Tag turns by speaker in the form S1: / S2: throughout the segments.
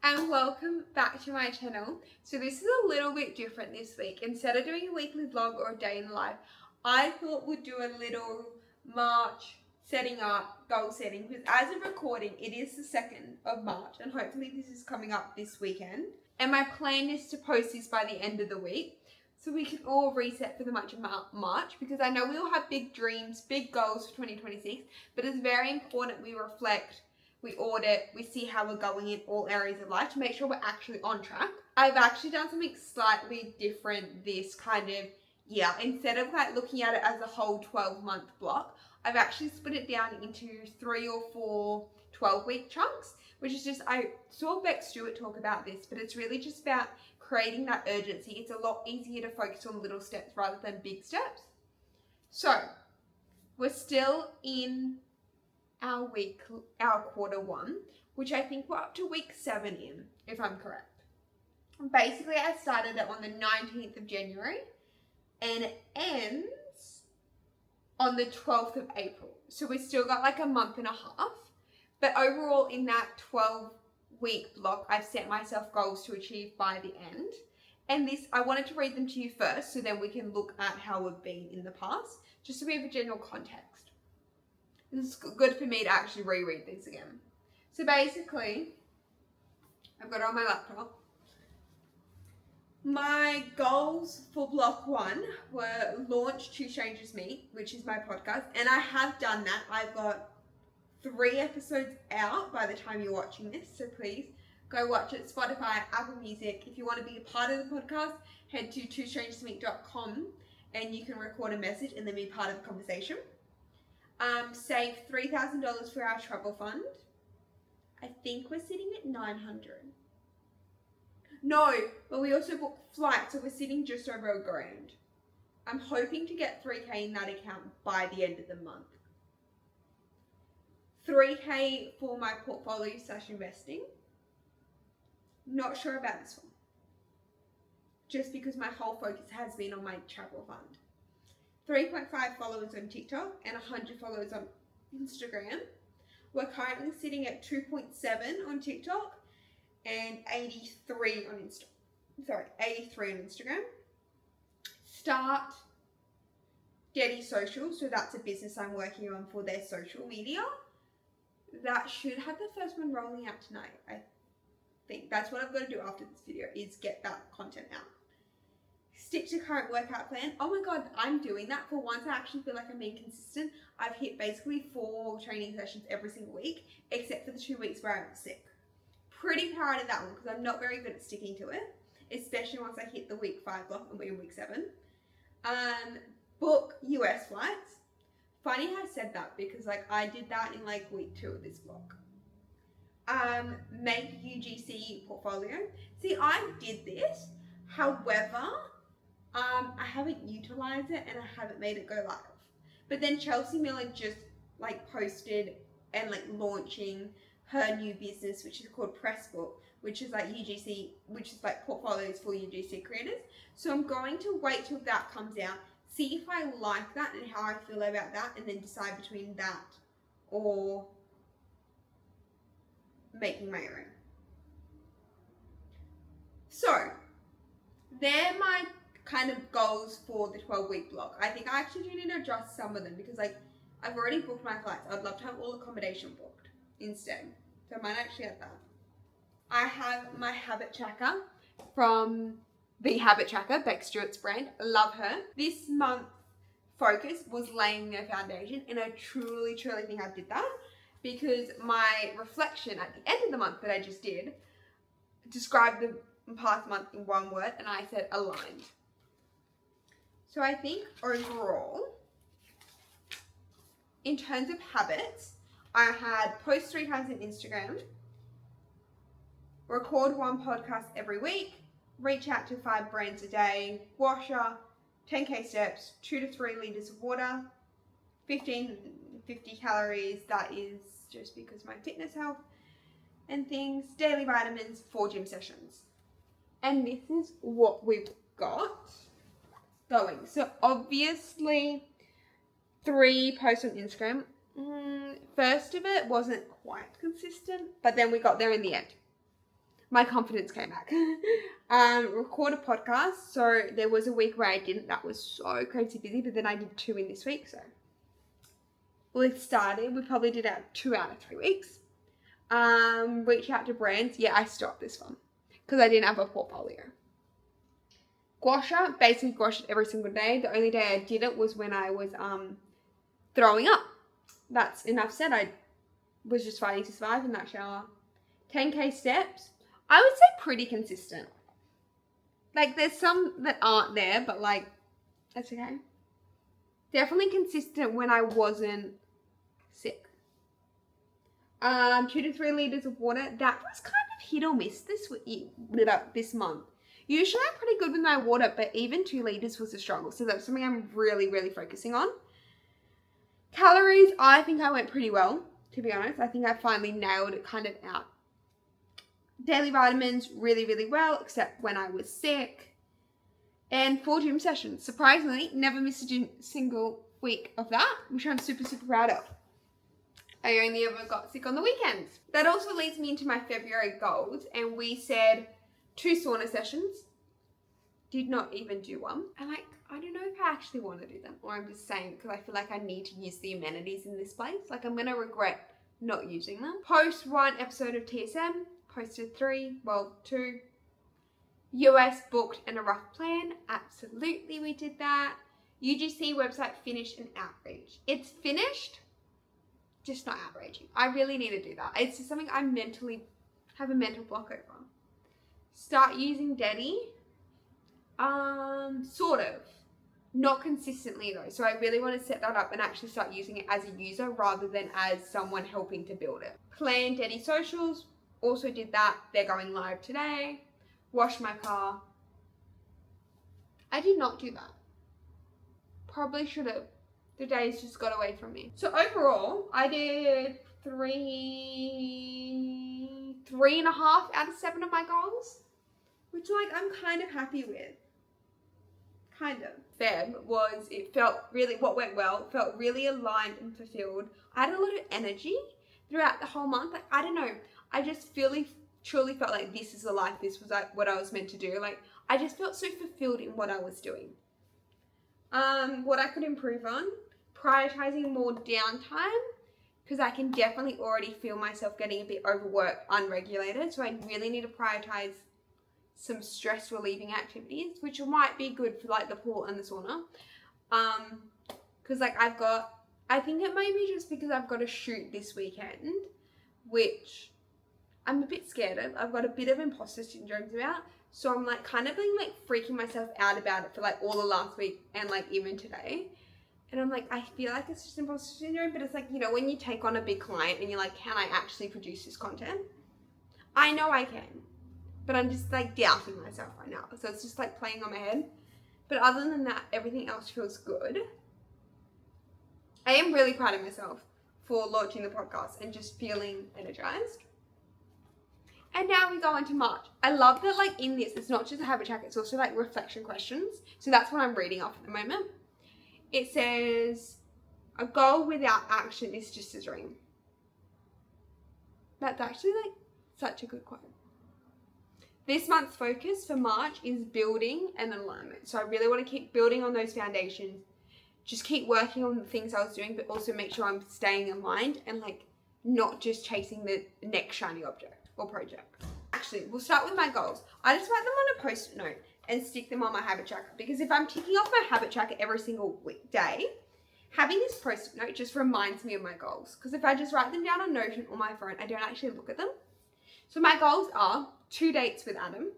S1: and welcome back to my channel. So this is a little bit different this week. Instead of doing a weekly vlog or a day in life, I thought we'd do a little March setting up, goal setting, because as of recording, it is the 2nd of March, and hopefully this is coming up this weekend. And my plan is to post this by the end of the week, so we can all reset for the month of March, because I know we all have big dreams, big goals for 2026, but it's very important we reflect, we audit, we see how we're going in all areas of life to make sure we're actually on track. I've actually done something slightly different this kind of year. Instead of like looking at it as a whole 12-month block, I've actually split it down into 3 or 4 12-week chunks, which is just, I saw Beck Stewart talk about this, but it's really just about creating that urgency. It's a lot easier to focus on little steps rather than big steps. So we're still in our quarter one, which I think we're up to week 7 in, if I'm correct. Basically, I started it on the 19th of January and it ends on the 12th of April. So we still got like a month and a half, but overall in that 12-week block, I've set myself goals to achieve by the end. And this, I wanted to read them to you first, so then we can look at how we've been in the past, just so we have a general context. This is good for me to actually reread these again. So basically, I've got it on my laptop. My goals for block 1 were launch Two Strangers Meet, which is my podcast, and I have done that. I've got 3 episodes out by the time you're watching this, so please go watch it. Spotify, Apple Music. If you want to be a part of the podcast, head to twostrangersmeet.com and you can record a message and then be part of the conversation. Save $3,000 for our travel fund. I think we're sitting at 900. No, but we also booked flights, so we're sitting just over $1,000. I'm hoping to get $3K in that account by the end of the month. $3K for my portfolio / investing. Not sure about this one, just because my whole focus has been on my travel fund. 3.5 followers on TikTok and 100 followers on Instagram. We're currently sitting at 2.7 on TikTok and 83 on Instagram. Start Getty Social, so that's a business I'm working on for their social media. That should have the first one rolling out tonight. I think that's what I've got to do after this video, is get that content out. Stick to current workout plan. Oh my god, I'm doing that. For once, I actually feel like I'm being consistent. I've hit basically 4 training sessions every single week, except for the 2 weeks where I was sick. Pretty proud of that one, because I'm not very good at sticking to it, especially once I hit the week 5 block and we're in week 7. Book US flights. Funny how I said that, because like I did that in like week 2 of this block. Make UGC portfolio. See, I did this, however, I haven't utilized it and I haven't made it go live. But then Chelsea Miller just like posted and like launching her new business, which is called Pressbook, which is like UGC, which is like portfolios for UGC creators. So I'm going to wait till that comes out, see if I like that and how I feel about that, and then decide between that or making my own. So they're my kind of goals for the 12-week block. I think I actually do need to adjust some of them, because like I've already booked my flights. I'd love to have all accommodation booked instead, so I might actually add that. I have my habit tracker from The Habit Tracker, Beck Stewart's brand. Love her. This month's focus was laying the foundation, and I truly think I did that, because my reflection at the end of the month that I just did described the past month in one word, and I said aligned. So I think overall, in terms of habits, I had post 3 times on Instagram, record 1 podcast every week, reach out to 5 brands a day, washer, 10K steps, 2 to 3 liters of water, 50 calories, that is just because my fitness health and things, daily vitamins, 4 gym sessions. And this is what we've got going. So obviously 3 posts on Instagram. First of it wasn't quite consistent, but then we got there in the end. my confidence came back. Record a podcast. So there was a week where I didn't. That was so crazy busy, but then I did 2 in this week. So we probably did 2 out of 3 weeks. Reach out to brands. Yeah, I stopped this one because I didn't have a portfolio. Gua sha, basically gua sha every single day. The only day I didn't was when I was throwing up. That's enough said. I was just fighting to survive in that shower. 10k steps. I would say pretty consistent. Like there's some that aren't there, but like that's okay. Definitely consistent when I wasn't sick. 2 to 3 liters of water. That was kind of hit or miss this month. Usually I'm pretty good with my water, but even 2 liters was a struggle. So that's something I'm really, really focusing on. Calories, I think I went pretty well, to be honest. I think I finally nailed it kind of out. Daily vitamins, really, really well, except when I was sick. And 4 gym sessions. Surprisingly, never missed a single week of that, which I'm super, super proud of. I only ever got sick on the weekends. That also leads me into my February goals. And we said 2 sauna sessions. Did not even do one. And like, I don't know if I actually want to do them. Or I'm just saying because I feel like I need to use the amenities in this place. Like I'm going to regret not using them. Post 1 episode of TSM. Posted 2. US booked and a rough plan. Absolutely, we did that. UGC website finished and outreach. It's finished, just not outraging. I really need to do that. It's just something I mentally have a mental block over. Start using Denny. Sort of. Not consistently though. So I really want to set that up and actually start using it as a user rather than as someone helping to build it. Plan Denny socials. Also did that. They're going live today. Wash my car. I did not do that. Probably should have. The days just got away from me. So overall, I did 3.5 out of 7 of my goals, which like I'm kind of happy with. Kind of. Feb was, what went well, felt really aligned and fulfilled. I had a lot of energy throughout the whole month. Like, I don't know. I just truly felt like this is the life. This was like what I was meant to do. Like, I just felt so fulfilled in what I was doing. What I could improve on, prioritizing more downtime, because I can definitely already feel myself getting a bit overworked, unregulated. So I really need to prioritize some stress relieving activities, which might be good for like the pool and the sauna. Because like I think it may be just because I've got a shoot this weekend, which I'm a bit scared of. I've got a bit of imposter syndrome about. So I'm like kind of being like freaking myself out about it for like all the last week and like even today. And I'm like, I feel like it's just imposter syndrome, but it's like, you know, when you take on a big client and you're like, can I actually produce this content? I know I can, but I'm just like doubting myself right now. So it's just like playing on my head. But other than that, everything else feels good. I am really proud of myself for launching the podcast and just feeling energized. And now we go into March. I love that like in this, it's not just a habit track, it's also like reflection questions. So that's what I'm reading off at the moment. It says, a goal without action is just a dream. That's actually like such a good quote. This month's focus for March is building and alignment. So I really want to keep building on those foundations. Just keep working on the things I was doing, but also make sure I'm staying aligned and like not just chasing the next shiny object or project. Actually, we'll start with my goals. I just write them on a post-it note and stick them on my habit tracker, because if I'm ticking off my habit tracker every single day, having this post-it note just reminds me of my goals. Because if I just write them down on Notion or my phone, I don't actually look at them. So my goals are 2 dates with Adam.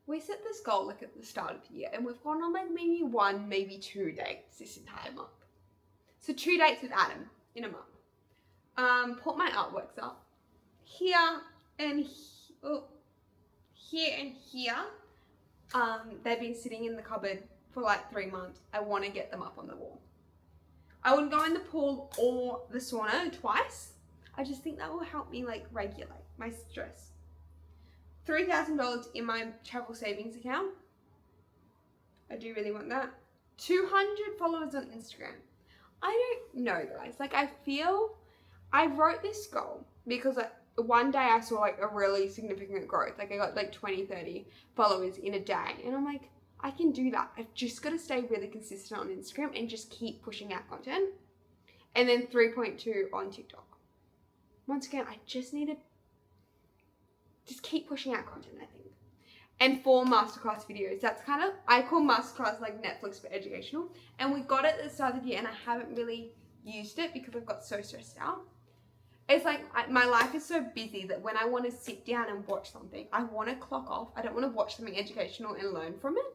S1: We set this goal like at the start of the year and we've gone on like maybe 1, maybe 2 dates this entire month. So 2 dates with Adam in a month. Put my artworks up. Here and here. They've been sitting in the cupboard for like 3 months. I want to get them up on the wall. I wouldn't go in the pool or the sauna twice. I just think that will help me like regulate my stress. $3,000 in my travel savings account. I do really want that. 200 followers on Instagram. I don't know, guys. Like I feel I wrote this goal because one day I saw like a really significant growth. Like I got like 20, 30 followers in a day. And I'm like, I can do that. I've just got to stay really consistent on Instagram and just keep pushing out content. And then 3.2 on TikTok. Once again, I just need to just keep pushing out content, I think. And 4 masterclass videos. That's kind of, I call masterclass like Netflix for educational. And we got it at the start of the year and I haven't really used it because I've got so stressed out. It's like my life is so busy that when I want to sit down and watch something, I want to clock off. I don't want to watch something educational and learn from it.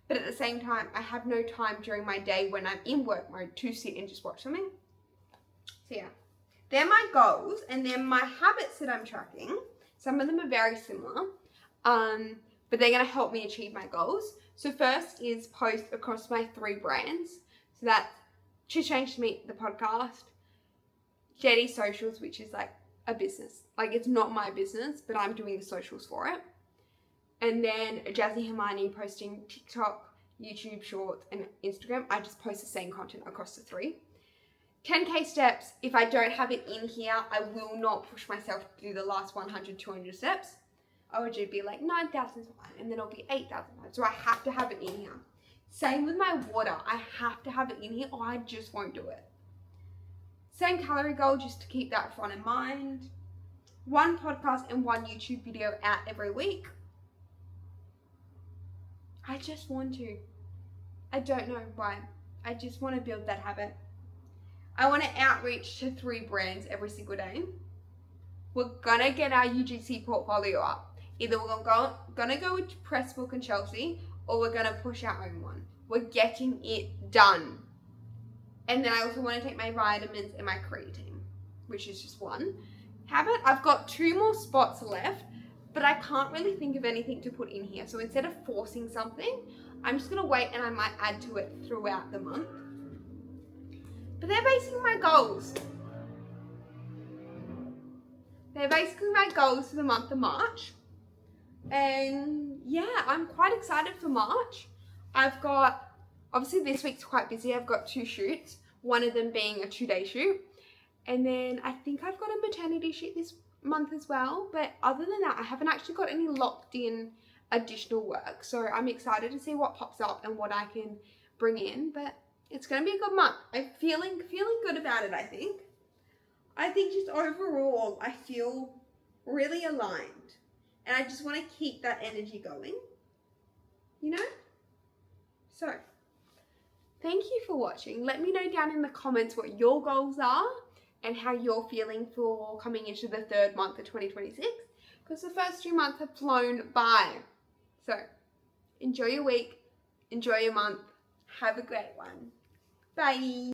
S1: But at the same time, I have no time during my day when I'm in work mode to sit and just watch something. So yeah, they're my goals and they're my habits that I'm tracking. Some of them are very similar, but they're going to help me achieve my goals. So first is post across my 3 brands. So that's To Change to Meet the podcast, Jetty Socials, which is like a business. Like it's not my business, but I'm doing the socials for it. And then jazziihermione posting TikTok, YouTube Shorts, and Instagram. I just post the same content across the 3. 10K steps. If I don't have it in here, I will not push myself to do the last 100, 200 steps. I would do be like 9,000 and then it'll be 8,000. So I have to have it in here. Same with my water. I have to have it in here or I just won't do it. Same calorie goal just to keep that front in mind. 1 podcast and 1 YouTube video out every week. I just want to. I don't know why. I just want to build that habit. I want to outreach to 3 brands every single day. We're going to get our UGC portfolio up. Either we're going to go with Pressbook and Chelsea or we're going to push our own one. We're getting it done. And then I also want to take my vitamins and my creatine, which is just 1 habit. I've got 2 more spots left, but I can't really think of anything to put in here. So instead of forcing something, I'm just going to wait and I might add to it throughout the month. But they're basically my goals. They're basically my goals for the month of March. And yeah, I'm quite excited for March. I've got, obviously this week's quite busy. I've got 2 shoots, one of them being a 2-day shoot. And then I think I've got a maternity shoot this month as well. But other than that, I haven't actually got any locked in additional work. So I'm excited to see what pops up and what I can bring in. But it's going to be a good month. I'm feeling good about it, I think. I think just overall, I feel really aligned. And I just want to keep that energy going, you know? So, thank you for watching. Let me know down in the comments what your goals are and how you're feeling for coming into the 3rd month of 2026. Because the first 2 months have flown by. So, enjoy your week. Enjoy your month. Have a great one. Bye.